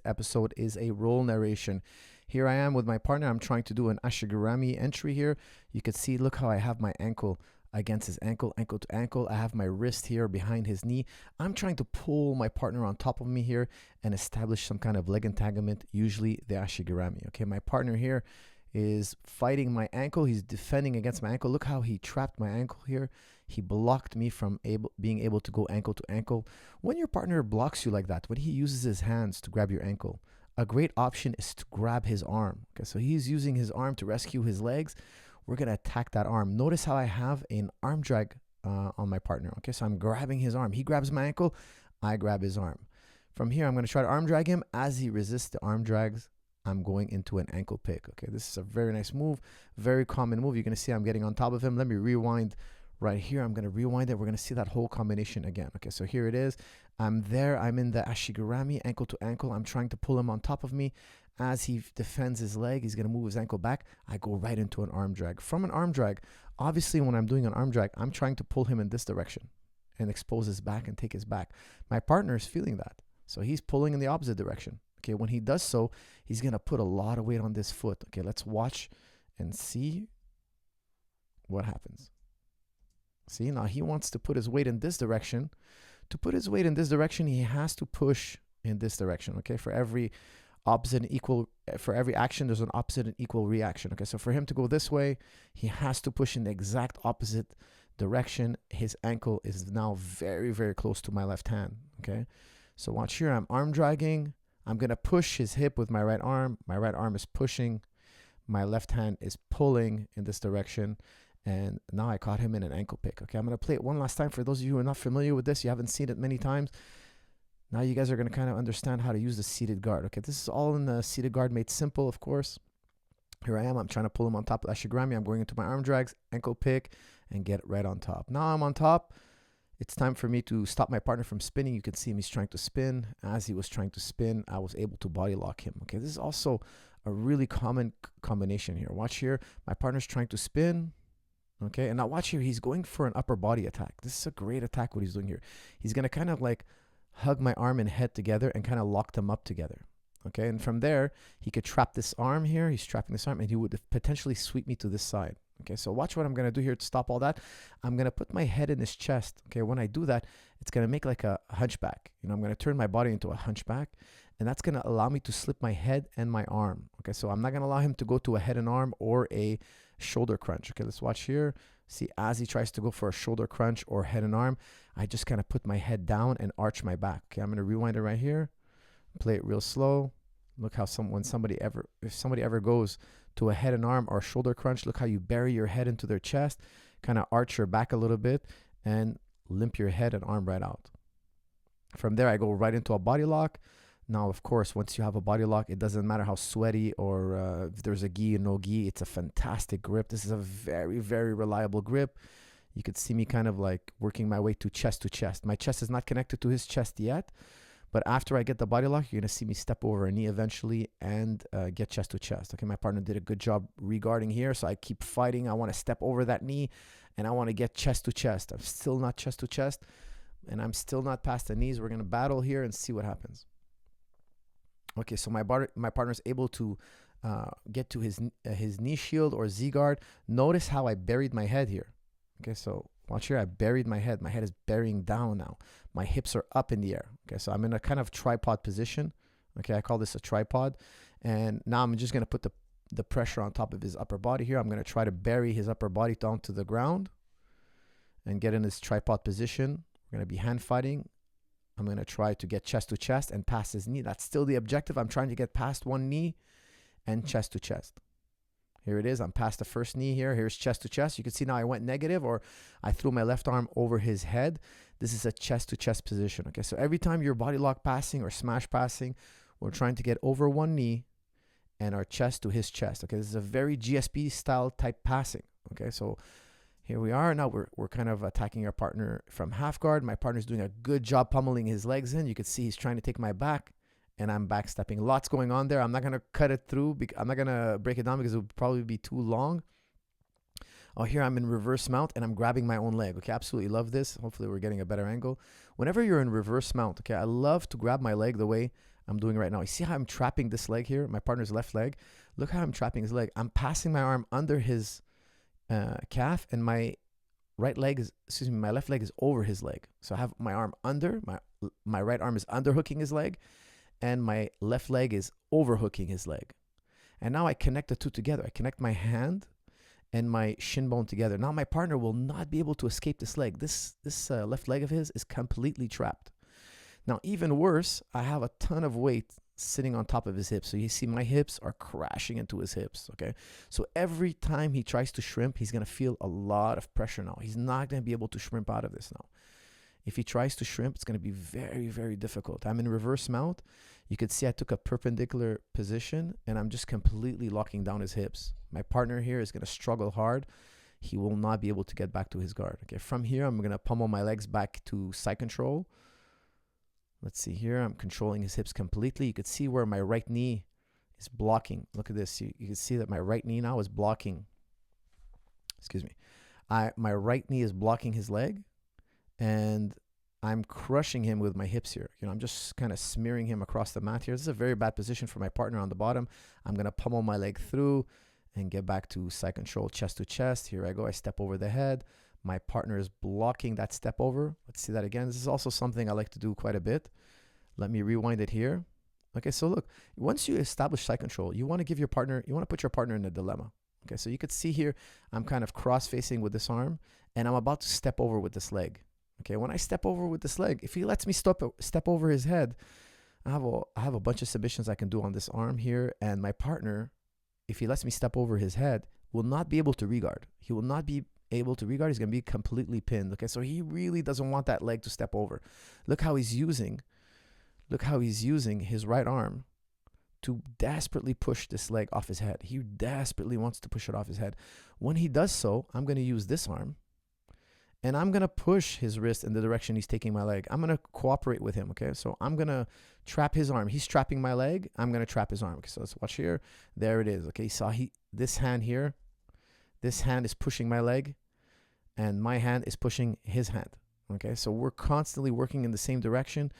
episode is a roll narration. Here I am with my partner. I'm trying to do an ashigarami entry here. You can see, look how I have my ankle against his ankle, ankle to ankle. I have my wrist here behind his knee. I'm trying to pull my partner on top of me here and establish some kind of leg entanglement, usually the ashigarami. Okay, my partner here is fighting my ankle. He's defending against my ankle. Look how he trapped my ankle here. He blocked me from being able to go ankle to ankle. When your partner blocks you like that, when he uses his hands to grab your ankle, a great option is to grab his arm. Okay, so he's using his arm to rescue his legs. We're going to attack that arm. Notice how I have an arm drag on my partner. Okay, so I'm grabbing his arm. He grabs my ankle. I grab his arm. From here, I'm going to try to arm drag him. As he resists the arm drags, I'm going into an ankle pick. Okay, this is a very nice move, very common move. You're going to see I'm getting on top of him. Let me rewind right here. I'm going to rewind it. We're going to see that whole combination again. Okay, so here it is. I'm there. I'm in the ashigarami, ankle to ankle. I'm trying to pull him on top of me. As he defends his leg, he's going to move his ankle back. I go right into an arm drag. From an arm drag, obviously when I'm doing an arm drag, I'm trying to pull him in this direction and expose his back and take his back. My partner is feeling that. So he's pulling in the opposite direction. Okay, when he does so, he's going to put a lot of weight on this foot. Okay, let's watch and see what happens. See, now he wants to put his weight in this direction. To put his weight in this direction, he has to push in this direction. Okay, for every action, there's an opposite and equal reaction. Okay, so for him to go this way, he has to push in the exact opposite direction. His ankle is now very, very close to my left hand. Okay, so watch here. I'm arm dragging. I'm going to push his hip with my right arm. My right arm is pushing. My left hand is pulling in this direction. And now I caught him in an ankle pick. Okay, I'm going to play it one last time. For those of you who are not familiar with this, you haven't seen it many times. Now you guys are going to kind of understand how to use the seated guard. Okay, this is all in the seated guard made simple, of course. Here I am. I'm trying to pull him on top of ashigarami. I'm going into my arm drags, ankle pick, and get right on top. Now I'm on top. It's time for me to stop my partner from spinning. You can see him, he's trying to spin. As he was trying to spin, I was able to body lock him. Okay, this is also a really common combination here. Watch here. My partner's trying to spin. Okay, and now watch here. He's going for an upper body attack. This is a great attack what he's doing here. He's going to kind of like hug my arm and head together and kind of lock them up together. Okay, and from there, he could trap this arm here. He's trapping this arm, and he would potentially sweep me to this side. Okay, so watch what I'm going to do here to stop all that. I'm going to put my head in his chest. Okay, when I do that, it's going to make like a hunchback. You know, I'm going to turn my body into a hunchback, and that's going to allow me to slip my head and my arm. Okay, so I'm not going to allow him to go to a head and arm or a shoulder crunch. Okay, let's watch here. See, as he tries to go for a shoulder crunch or head and arm, I just kind of put my head down and arch my back. Okay, I'm going to rewind it right here. Play it real slow. Look how if somebody ever goes to a head and arm or shoulder crunch, look how you bury your head into their chest, kind of arch your back a little bit, and limp your head and arm right out. From there, I go right into a body lock. Now, of course, once you have a body lock, it doesn't matter how sweaty or if there's a gi or no gi. It's a fantastic grip. This is a very, very reliable grip. You could see me kind of like working my way to chest. My chest is not connected to his chest yet. But after I get the body lock, you're going to see me step over a knee eventually and get chest to chest. Okay, my partner did a good job regarding here. So I keep fighting. I want to step over that knee and I want to get chest to chest. I'm still not chest to chest and I'm still not past the knees. We're going to battle here and see what happens. Okay, so my partner is able to get to his knee shield or Z-guard. Notice how I buried my head here. Okay, so watch here. I buried my head. My head is burying down now. My hips are up in the air. Okay, so I'm in a kind of tripod position. Okay, I call this a tripod. And now I'm just going to put the pressure on top of his upper body here. I'm going to try to bury his upper body down to the ground and get in this tripod position. We're going to be hand fighting. I'm going to try to get chest to chest and past his knee. That's still the objective. I'm trying to get past one knee and chest to chest. Here it is. I'm past the first knee here. Here's chest to chest. You can see now I went negative, or I threw my left arm over his head. This is a chest to chest position. Okay, so every time you're body lock passing or smash passing, we're trying to get over one knee and our chest to his chest. Okay, this is a very GSP style type passing. Okay, so here we are. Now we're kind of attacking our partner from half guard. My partner's doing a good job pummeling his legs in. You can see he's trying to take my back. And I'm backstepping. Lots going on there. I'm not going to cut it through. I'm not going to break it down because it would probably be too long. Oh, here I'm in reverse mount and I'm grabbing my own leg. Okay, absolutely love this. Hopefully we're getting a better angle. Whenever you're in reverse mount, okay, I love to grab my leg the way I'm doing right now. You see how I'm trapping this leg here, my partner's left leg? Look how I'm trapping his leg. I'm passing my arm under his calf, and my right leg is, my left leg is over his leg. So I have my arm under, my right arm is underhooking his leg, and my left leg is overhooking his leg. And now I connect the two together. I connect my hand and my shin bone together. Now my partner will not be able to escape this leg. This left leg of his is completely trapped. Now, even worse, I have a ton of weight sitting on top of his hips. So you see my hips are crashing into his hips, okay? So every time he tries to shrimp, he's going to feel a lot of pressure now. He's not going to be able to shrimp out of this now. If he tries to shrimp, it's going to be very, very difficult. I'm in reverse mount. You could see I took a perpendicular position, and I'm just completely locking down his hips. My partner here is going to struggle hard. He will not be able to get back to his guard. Okay, from here, I'm going to pummel my legs back to side control. Let's see here. I'm controlling his hips completely. You could see where my right knee is blocking. Look at this. You can see that my right knee now is blocking. Excuse me. My right knee is blocking his leg, and I'm crushing him with my hips here. I'm just kind of smearing him across the mat here. This is a very bad position for my partner on the bottom. I'm going to pummel my leg through and get back to side control, chest to chest. Here I go. I step over the head. My partner is blocking that step over. Let's see that again. This is also something I like to do quite a bit. Let me rewind it here. Okay, so look, once you establish side control, you want to put your partner in a dilemma. Okay, so you could see here, I'm kind of cross-facing with this arm, and I'm about to step over with this leg. Okay, when I step over with this leg, if he lets me step over his head, I have a bunch of submissions I can do on this arm here, and my partner, if he lets me step over his head, will not be able to regard. He will not be able to regard. He's going to be completely pinned. Okay, so he really doesn't want that leg to step over. Look how he's using his right arm to desperately push this leg off his head. He desperately wants to push it off his head. When he does so, I'm going to use this arm, and I'm going to push his wrist in the direction he's taking my leg. I'm going to cooperate with him, okay? So I'm going to trap his arm. He's trapping my leg. I'm going to trap his arm. Okay, so let's watch here. There it is, okay? You saw this hand here. This hand is pushing my leg, and my hand is pushing his hand, okay? So we're constantly working in the same direction.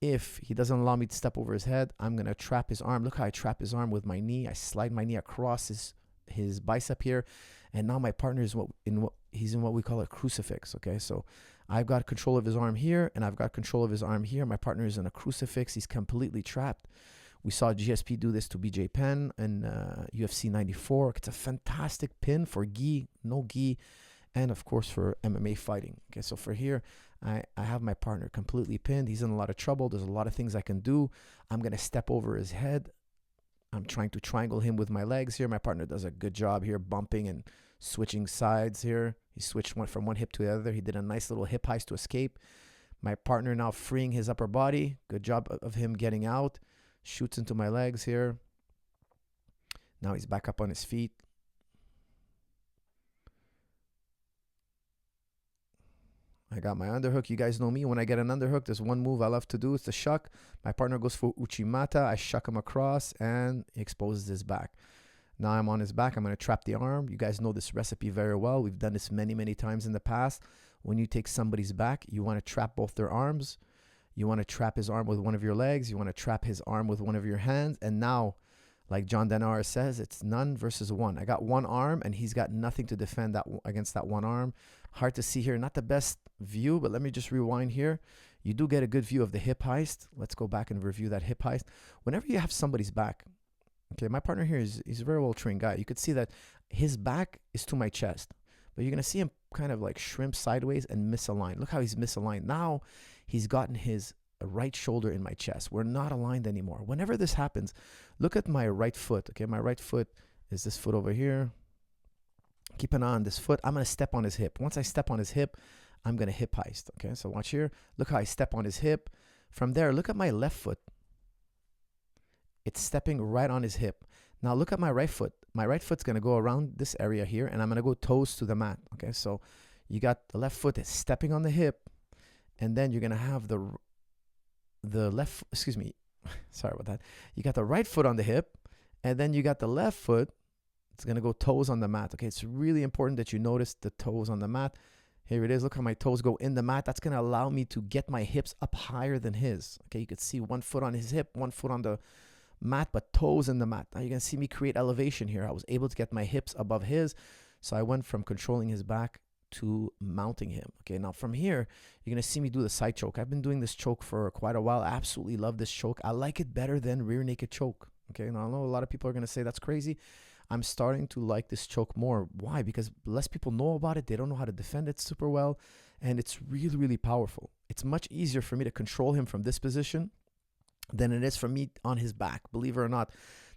If he doesn't allow me to step over his head, I'm going to trap his arm. Look how I trap his arm with my knee. I slide my knee across his bicep here. And now my partner is he's in what we call a crucifix, okay? So I've got control of his arm here, and I've got control of his arm here. My partner is in a crucifix. He's completely trapped. We saw GSP do this to BJ Penn in UFC 94. It's a fantastic pin for gi, no gi, and of course for MMA fighting. Okay, so for here, I have my partner completely pinned. He's in a lot of trouble. There's a lot of things I can do. I'm going to step over his head. I'm trying to triangle him with my legs here. My partner does a good job here, bumping and switching sides here. He switched from one hip to the other. He did a nice little hip heist to escape. My partner now freeing his upper body. Good job of him getting out. Shoots into my legs here. Now he's back up on his feet. I got my underhook. You guys know me. When I get an underhook, there's one move I love to do. It's the shuck. My partner goes for Uchimata. I shuck him across, and he exposes his back. Now I'm on his back. I'm going to trap the arm. You guys know this recipe very well. We've done this many, many times in the past. When you take somebody's back, you want to trap both their arms. You want to trap his arm with one of your legs. You want to trap his arm with one of your hands. And now, like John Denara says, it's none versus one. I got one arm, and he's got nothing to defend against that one arm. Hard to see here. Not the best view, but let me just rewind here. You do get a good view of the hip heist. Let's go back and review that hip heist. Whenever you have somebody's back, okay, my partner here he's a very well-trained guy. You could see that his back is to my chest, but you're going to see him kind of like shrimp sideways and misalign. Look how he's misaligned. Now he's gotten his right shoulder in my chest. We're not aligned anymore. Whenever this happens, look at my right foot. Okay, my right foot is this foot over here. Keep an eye on this foot. I'm going to step on his hip. Once I step on his hip, I'm going to hip heist. Okay, so watch here. Look how I step on his hip. From there, look at my left foot. It's stepping right on his hip. Now look at my right foot. My right foot's going to go around this area here, and I'm going to go toes to the mat. Okay, so you got the left foot is stepping on the hip, and then you're going to have the left, excuse me, sorry about that. You got the right foot on the hip, and then you got the left foot. It's going to go toes on the mat. Okay, it's really important that you notice the toes on the mat. Here it is. Look how my toes go in the mat. That's going to allow me to get my hips up higher than his. Okay, you could see 1 foot on his hip, 1 foot on the mat, but toes in the mat. Now you can see me create elevation here. I was able to get my hips above his. So I went from controlling his back to mounting him. Okay, now from here, you're going to see me do the side choke. I've been doing this choke for quite a while. I absolutely love this choke. I like it better than rear naked choke. Okay, now I know a lot of people are going to say that's crazy. I'm starting to like this choke more. Why? Because less people know about it. They don't know how to defend it super well. And it's really, really powerful. It's much easier for me to control him from this position than it is for me on his back. Believe it or not,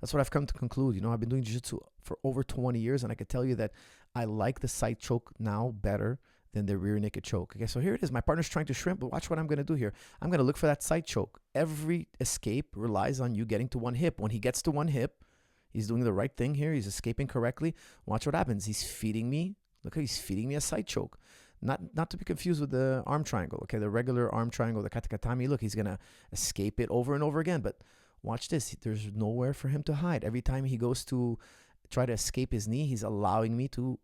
that's what I've come to conclude. You know, I've been doing jiu-jitsu for over 20 years, and I can tell you that I like the side choke now better than the rear naked choke. Okay, so here it is. My partner's trying to shrimp, but watch what I'm going to do here. I'm going to look for that side choke. Every escape relies on you getting to one hip. When he gets to one hip, he's doing the right thing here. He's escaping correctly. Watch what happens. He's feeding me. Look how he's feeding me a side choke. Not to be confused with the arm triangle. Okay, the regular arm triangle, the katakatami. Look, he's going to escape it over and over again. But watch this. There's nowhere for him to hide. Every time he goes to try to escape his knee, he's allowing me to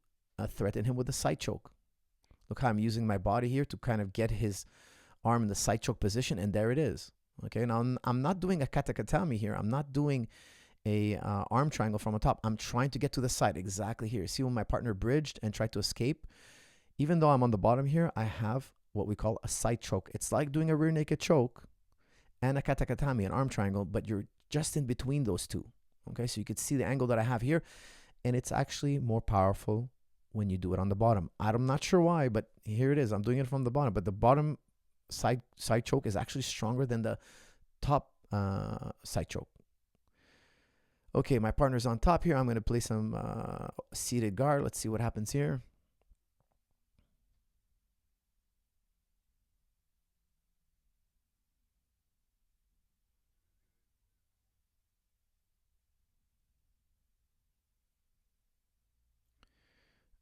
threaten him with a side choke. Look how I'm using my body here to kind of get his arm in the side choke position, and there it is. Okay, now I'm not doing a katakatami here. I'm not doing a arm triangle from the top. I'm trying to get to the side exactly here. See when my partner bridged and tried to escape? Even though I'm on the bottom here, I have what we call a side choke. It's like doing a rear naked choke and a katakatami, an arm triangle, but you're just in between those two. Okay, so you could see the angle that I have here, and it's actually more powerful when you do it on the bottom. I'm not sure why, but here it is. I'm doing it from the bottom, but the bottom side choke is actually stronger than the top side choke. Okay, my partner's on top here. I'm going to play some seated guard. Let's see what happens here.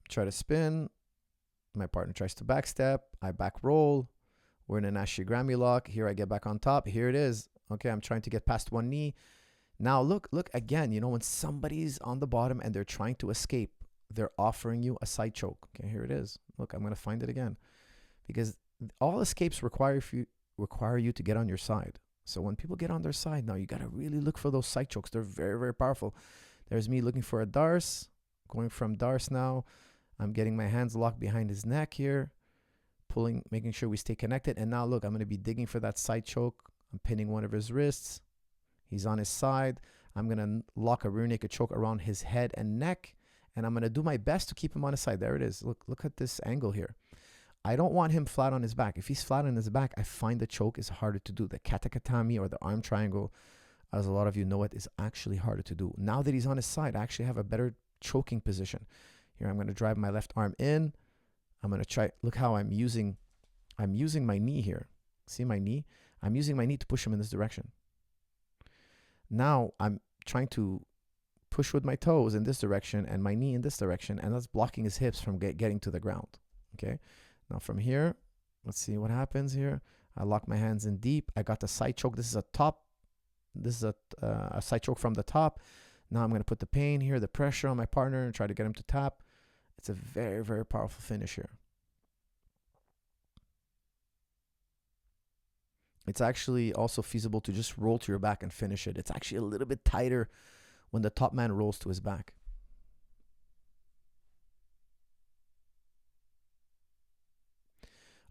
Try to spin. My partner tries to backstep. I back roll. We're in an Ashigami lock. Here I get back on top. Here it is. Okay, I'm trying to get past one knee. Now look again. You know, when somebody's on the bottom and they're trying to escape, they're offering you a side choke. Okay, here it is. Look, I'm going to find it again. Because all escapes require you to get on your side. So when people get on their side, now you got to really look for those side chokes. They're very, very powerful. There's me looking for a Dars. Going from Dars now. I'm getting my hands locked behind his neck here, pulling, making sure we stay connected. And now look, I'm going to be digging for that side choke. I'm pinning one of his wrists. He's on his side. I'm going to lock a rear naked choke around his head and neck. And I'm going to do my best to keep him on his side. There it is. Look at this angle here. I don't want him flat on his back. If he's flat on his back, I find the choke is harder to do. The katakatami or the arm triangle, as a lot of you know it, is actually harder to do. Now that he's on his side, I actually have a better choking position. Here, I'm going to drive my left arm in. I'm going to try. Look how I'm using my knee here. See my knee? I'm using my knee to push him in this direction. Now I'm trying to push with my toes in this direction and my knee in this direction, and that's blocking his hips from getting to the ground. Okay. Now from here, let's see what happens here. I lock my hands in deep. I got the side choke. This is a top. This is a side choke from the top. Now I'm going to put the pain here, the pressure on my partner, and try to get him to tap. It's a very, very powerful finish here. It's actually also feasible to just roll to your back and finish it. It's actually a little bit tighter when the top man rolls to his back.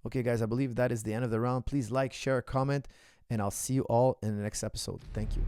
Okay, guys, I believe that is the end of the round. Please like, share, comment, and I'll see you all in the next episode. Thank you.